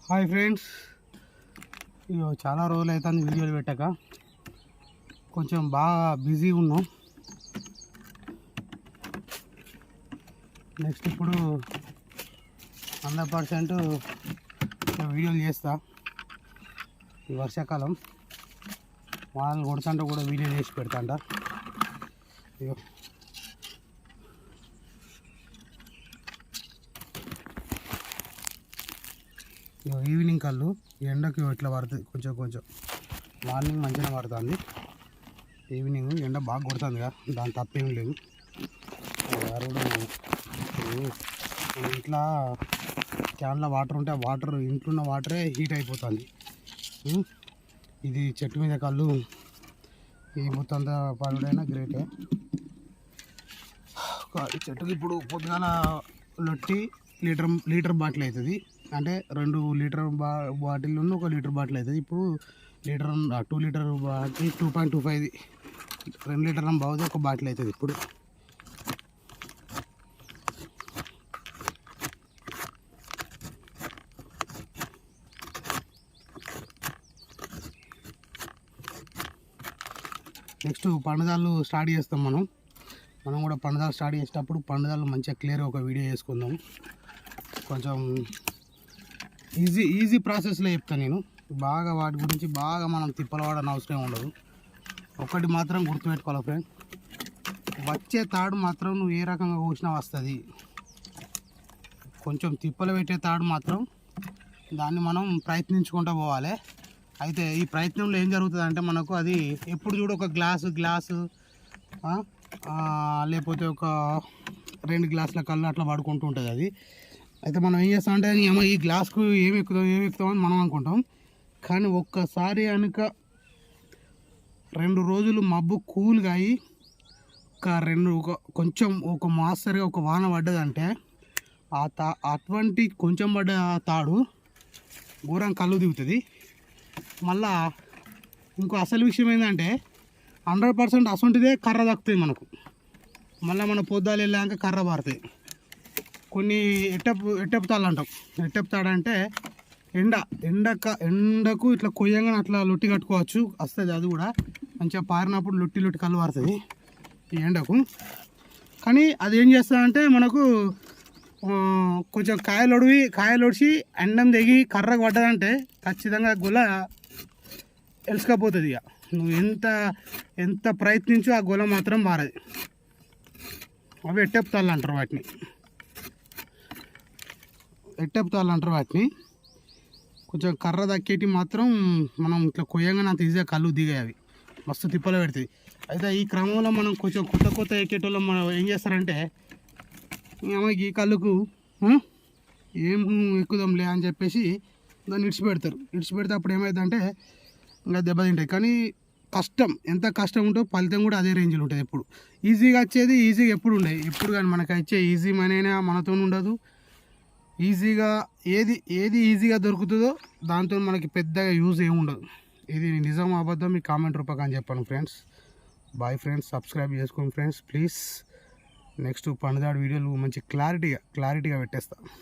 Hi friends, ఇగో చాలా రోజులు అవుతుంది వీడియోలు పెట్టాక. కొంచెం బాగా బిజీ ఉన్నాం. నెక్స్ట్ ఇప్పుడు 100% వీడియోలు చేస్తా. ఈ వర్షాకాలం వాళ్ళు కొడుతుంటే కూడా వీడియో చేసి పెడతాంట. ఇగో ఈవినింగ్ కళ్ళు ఎండకి ఇట్లా పడుతుంది, కొంచెం కొంచెం. మార్నింగ్ మంచిగా పడుతుంది, ఈవినింగ్ ఎండ బాగా కొడుతుందిగా, దాని తప్పేం లేదు. ఇట్లా క్యాన్లో వాటర్ ఉంటే ఆ వాటర్ ఇంట్లో ఉన్న వాటరే హీట్ అయిపోతుంది. ఇది చెట్టు మీద కళ్ళు ఈ మొత్తం పడుడైనా గ్రేటే. చెట్టుకి ఇప్పుడు పొద్దుగాల లొట్టి లీటర్ బాటిల్ అవుతుంది, అంటే 2 లీటర్ బాటిల్ 1 లీటర్ బాటిల్ అవుతుంది. ఇప్పుడు 2 లీటర్ బాటిల్ 2.25 2 లీటర్ల బాగుంది, ఒక బాటిల్ అవుతుంది ఇప్పుడు. నెక్స్ట్ పండుగలు స్టార్ట్ చేస్తాం. మనం కూడా పండుగలు స్టార్ట్ చేసేటప్పుడు పండుగలు మంచిగా క్లియర్గా ఒక వీడియో చేసుకుందాం. కొంచెం ఈజీ ప్రాసెస్లో చెప్తాను నేను. బాగా వాటి గురించి బాగా మనం తిప్పలవాడని అవసరం ఉండదు. ఒకటి మాత్రం గుర్తుపెట్టుకోవాలి ఫ్రెండ్, వచ్చే తాడు మాత్రం నువ్వు ఏ రకంగా కోసినా వస్తుంది. కొంచెం తిప్పలు పెట్టే తాడు మాత్రం దాన్ని మనం ప్రయత్నించుకుంటూ పోవాలి. అయితే ఈ ప్రయత్నంలో ఏం జరుగుతుంది అంటే, మనకు అది ఎప్పుడు చూడు ఒక గ్లాసు లేకపోతే ఒక 2 గ్లాసుల కళ్ళు అట్లా పడుకుంటూ ఉంటుంది అది. అయితే మనం ఏం చేస్తామంటే, ఈ గ్లాస్కు ఏమి ఎక్కుతామని మనం అనుకుంటాం. కానీ ఒక్కసారి కనుక 2 రోజులు మబ్బు కూల్గా అయ్యి కొంచెం ఒక మాస్తరుగా ఒక వాన పడ్డదంటే, అటువంటి కొంచెం పడ్డ తాడు ఘోరం కళ్ళు దిగుతుంది. మళ్ళా ఇంకో అసలు విషయం ఏంటంటే, 100% అసొంటిదే కర్ర దక్కుతాయి మనకు. మళ్ళీ మన పొద్దాలు వెళ్ళాక కర్ర పారుతాయి. కొన్ని ఎట్టపు తాళ్ళు అంటాం. ఎట్టపు తాడు అంటే ఎండకు ఇట్లా కొయ్యంగానే అట్లా లొట్టి కట్టుకోవచ్చు, వస్తుంది. అది కూడా మంచిగా పారినప్పుడు లొట్టి కళ్ళు పారుతుంది ఈ ఎండకు. కానీ అది ఏం చేస్తుందంటే, మనకు కొంచెం కాయలొడిచి ఎండం తెగి కర్రకు పడ్డదంటే ఖచ్చితంగా గొల ఎలుసుకపోతుంది. ఇక నువ్వు ఎంత ప్రయత్నించు ఆ గొల మాత్రం మారది. అవి ఎట్టపు తాళ్ళు అంటారు వాటిని. కొంచెం కర్ర దక్కేటి మాత్రం మనం ఇట్లా కొయ్యంగానే అంత ఈజీగా కళ్ళు దిగాయి, అవి మస్తు తిప్పలు పెడతాయి. అయితే ఈ క్రమంలో మనం కొంచెం కొత్త ఎక్కేటోళ్ళం మనం ఏం చేస్తారంటే, ఈ కళ్ళుకు ఏం ఎక్కుదాంలే అని చెప్పేసి దాన్ని ఇడిచిపెడితే అప్పుడు ఏమవుతుందంటే ఇంకా దెబ్బతింటాయి. కానీ ఎంత కష్టం ఉంటో ఫలితం కూడా అదే రేంజ్లో ఉంటుంది. ఎప్పుడు ఈజీగా వచ్చేది ఈజీగా ఎప్పుడు ఉండదు. ఎప్పుడు కానీ మనకు వచ్చే ఈజీ మనైనా మనతో ఉండదు. ఈజీగా ఏది ఈజీగా దొరుకుతుందో దాంతో మనకి పెద్దగా యూజ్ ఏమి ఉండదు. ఇది నిజం అబద్ధం మీ కామెంట్ రూపంగా అని చెప్పాను ఫ్రెండ్స్. బాయ్ ఫ్రెండ్స్, సబ్స్క్రైబ్ చేసుకోండి ఫ్రెండ్స్ ప్లీజ్. నెక్స్ట్ పండుదాడు వీడియోలు మంచి క్లారిటీగా పెట్టేస్తా.